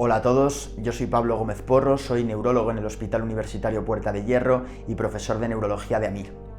Hola a todos, yo soy Pablo Gómez Porro, soy neurólogo en el Hospital Universitario Puerta de Hierro y profesor de neurología de AMIR.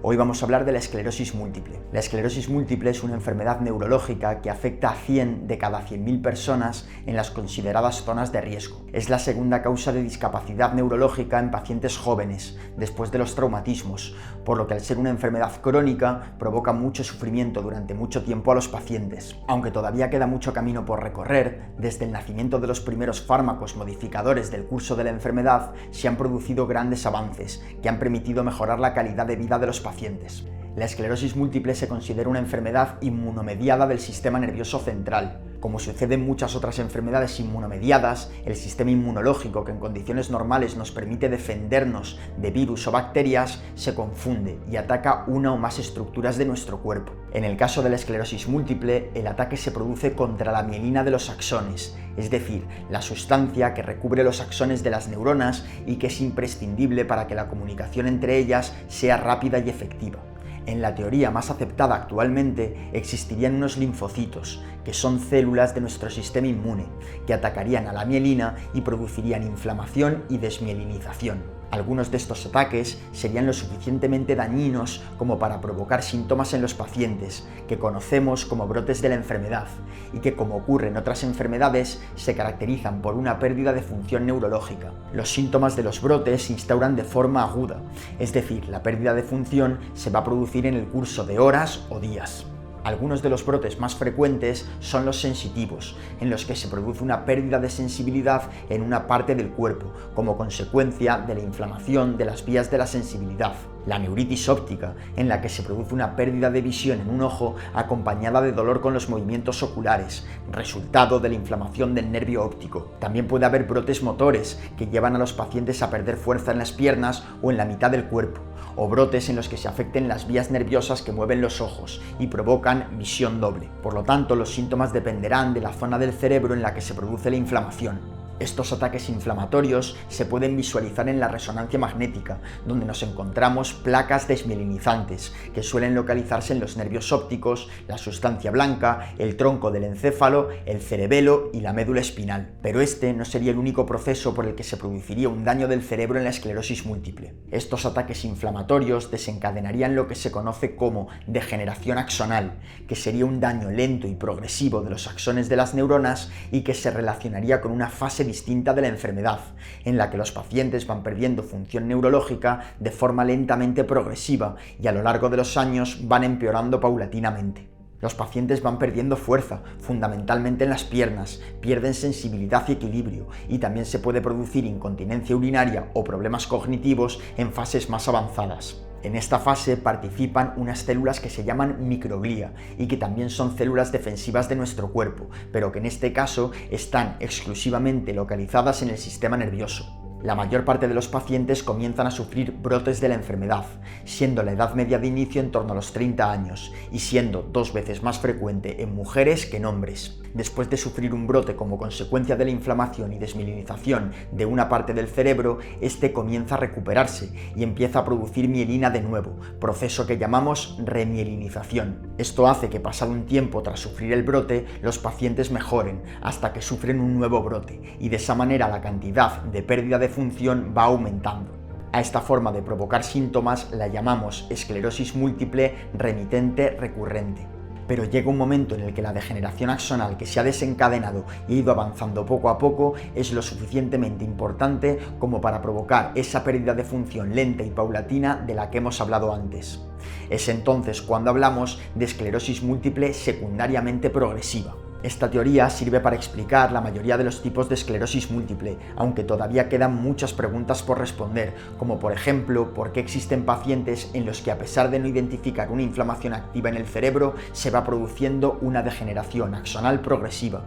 Hoy vamos a hablar de la esclerosis múltiple. La esclerosis múltiple es una enfermedad neurológica que afecta a 100 de cada 100.000 personas en las consideradas zonas de riesgo. Es la segunda causa de discapacidad neurológica en pacientes jóvenes, después de los traumatismos, por lo que al ser una enfermedad crónica provoca mucho sufrimiento durante mucho tiempo a los pacientes. Aunque todavía queda mucho camino por recorrer, desde el nacimiento de los primeros fármacos modificadores del curso de la enfermedad se han producido grandes avances que han permitido mejorar la calidad de vida de los pacientes. La esclerosis múltiple se considera una enfermedad inmunomediada del sistema nervioso central. Como sucede en muchas otras enfermedades inmunomediadas, el sistema inmunológico, que en condiciones normales nos permite defendernos de virus o bacterias, se confunde y ataca una o más estructuras de nuestro cuerpo. En el caso de la esclerosis múltiple, el ataque se produce contra la mielina de los axones, es decir, la sustancia que recubre los axones de las neuronas y que es imprescindible para que la comunicación entre ellas sea rápida y efectiva. En la teoría más aceptada actualmente existirían unos linfocitos, que son células de nuestro sistema inmune, que atacarían a la mielina y producirían inflamación y desmielinización. Algunos de estos ataques serían lo suficientemente dañinos como para provocar síntomas en los pacientes, que conocemos como brotes de la enfermedad, y que, como ocurre en otras enfermedades, se caracterizan por una pérdida de función neurológica. Los síntomas de los brotes se instauran de forma aguda, es decir, la pérdida de función se va a producir en el curso de horas o días. Algunos de los brotes más frecuentes son los sensitivos, en los que se produce una pérdida de sensibilidad en una parte del cuerpo, como consecuencia de la inflamación de las vías de la sensibilidad. La neuritis óptica, en la que se produce una pérdida de visión en un ojo acompañada de dolor con los movimientos oculares, resultado de la inflamación del nervio óptico. También puede haber brotes motores, que llevan a los pacientes a perder fuerza en las piernas o en la mitad del cuerpo, o brotes en los que se afecten las vías nerviosas que mueven los ojos y provocan visión doble. Por lo tanto, los síntomas dependerán de la zona del cerebro en la que se produce la inflamación. Estos ataques inflamatorios se pueden visualizar en la resonancia magnética, donde nos encontramos placas desmielinizantes, que suelen localizarse en los nervios ópticos, la sustancia blanca, el tronco del encéfalo, el cerebelo y la médula espinal. Pero este no sería el único proceso por el que se produciría un daño del cerebro en la esclerosis múltiple. Estos ataques inflamatorios desencadenarían lo que se conoce como degeneración axonal, que sería un daño lento y progresivo de los axones de las neuronas y que se relacionaría con una fase distinta de la enfermedad, en la que los pacientes van perdiendo función neurológica de forma lentamente progresiva y a lo largo de los años van empeorando paulatinamente. Los pacientes van perdiendo fuerza, fundamentalmente en las piernas, pierden sensibilidad y equilibrio, y también se puede producir incontinencia urinaria o problemas cognitivos en fases más avanzadas. En esta fase participan unas células que se llaman microglía y que también son células defensivas de nuestro cuerpo, pero que en este caso están exclusivamente localizadas en el sistema nervioso. La mayor parte de los pacientes comienzan a sufrir brotes de la enfermedad, siendo la edad media de inicio en torno a los 30 años y siendo 2 veces más frecuente en mujeres que en hombres. Después de sufrir un brote como consecuencia de la inflamación y desmielinización de una parte del cerebro, este comienza a recuperarse y empieza a producir mielina de nuevo, proceso que llamamos remielinización. Esto hace que, pasado un tiempo tras sufrir el brote, los pacientes mejoren hasta que sufren un nuevo brote, y de esa manera la cantidad de pérdida de función va aumentando. A esta forma de provocar síntomas la llamamos esclerosis múltiple remitente recurrente. Pero llega un momento en el que la degeneración axonal que se ha desencadenado y ha ido avanzando poco a poco es lo suficientemente importante como para provocar esa pérdida de función lenta y paulatina de la que hemos hablado antes. Es entonces cuando hablamos de esclerosis múltiple secundariamente progresiva. Esta teoría sirve para explicar la mayoría de los tipos de esclerosis múltiple, aunque todavía quedan muchas preguntas por responder, como por ejemplo, ¿por qué existen pacientes en los que, a pesar de no identificar una inflamación activa en el cerebro, se va produciendo una degeneración axonal progresiva?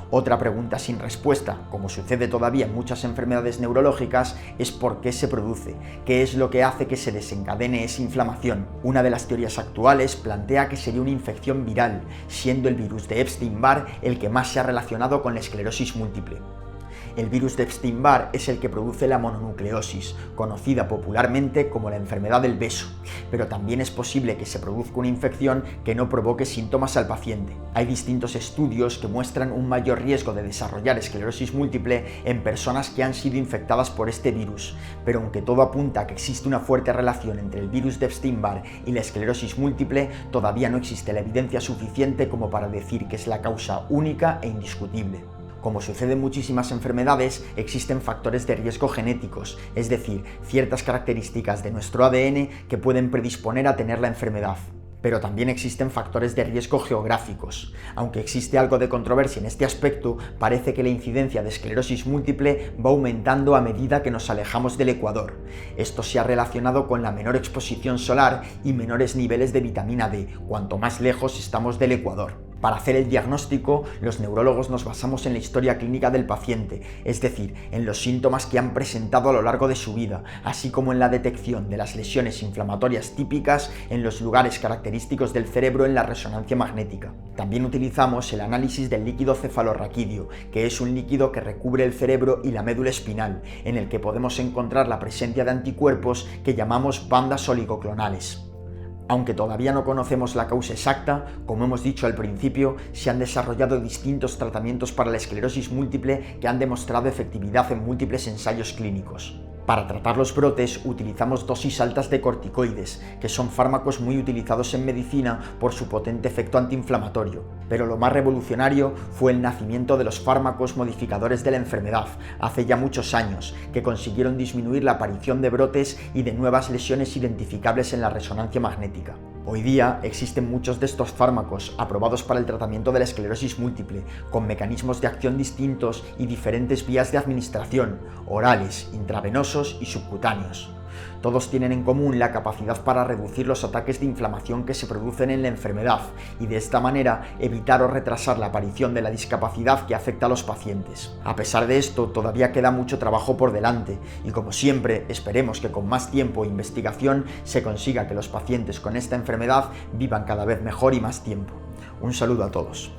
Otra pregunta sin respuesta, como sucede todavía en muchas enfermedades neurológicas, es por qué se produce, qué es lo que hace que se desencadene esa inflamación. Una de las teorías actuales plantea que sería una infección viral, siendo el virus de Epstein-Barr el que más se ha relacionado con la esclerosis múltiple. El virus de Epstein-Barr es el que produce la mononucleosis, conocida popularmente como la enfermedad del beso, pero también es posible que se produzca una infección que no provoque síntomas al paciente. Hay distintos estudios que muestran un mayor riesgo de desarrollar esclerosis múltiple en personas que han sido infectadas por este virus, pero aunque todo apunta a que existe una fuerte relación entre el virus de Epstein-Barr y la esclerosis múltiple, todavía no existe la evidencia suficiente como para decir que es la causa única e indiscutible. Como sucede en muchísimas enfermedades, existen factores de riesgo genéticos, es decir, ciertas características de nuestro ADN que pueden predisponer a tener la enfermedad. Pero también existen factores de riesgo geográficos. Aunque existe algo de controversia en este aspecto, parece que la incidencia de esclerosis múltiple va aumentando a medida que nos alejamos del ecuador. Esto se ha relacionado con la menor exposición solar y menores niveles de vitamina D, cuanto más lejos estamos del ecuador. Para hacer el diagnóstico, los neurólogos nos basamos en la historia clínica del paciente, es decir, en los síntomas que han presentado a lo largo de su vida, así como en la detección de las lesiones inflamatorias típicas en los lugares característicos del cerebro en la resonancia magnética. También utilizamos el análisis del líquido cefalorraquídeo, que es un líquido que recubre el cerebro y la médula espinal, en el que podemos encontrar la presencia de anticuerpos que llamamos bandas oligoclonales. Aunque todavía no conocemos la causa exacta, como hemos dicho al principio, se han desarrollado distintos tratamientos para la esclerosis múltiple que han demostrado efectividad en múltiples ensayos clínicos. Para tratar los brotes utilizamos dosis altas de corticoides, que son fármacos muy utilizados en medicina por su potente efecto antiinflamatorio. Pero lo más revolucionario fue el nacimiento de los fármacos modificadores de la enfermedad, hace ya muchos años, que consiguieron disminuir la aparición de brotes y de nuevas lesiones identificables en la resonancia magnética. Hoy día existen muchos de estos fármacos aprobados para el tratamiento de la esclerosis múltiple, con mecanismos de acción distintos y diferentes vías de administración, orales, intravenosos y subcutáneos. Todos tienen en común la capacidad para reducir los ataques de inflamación que se producen en la enfermedad y de esta manera evitar o retrasar la aparición de la discapacidad que afecta a los pacientes. A pesar de esto, todavía queda mucho trabajo por delante y, como siempre, esperemos que con más tiempo e investigación se consiga que los pacientes con esta enfermedad vivan cada vez mejor y más tiempo. Un saludo a todos.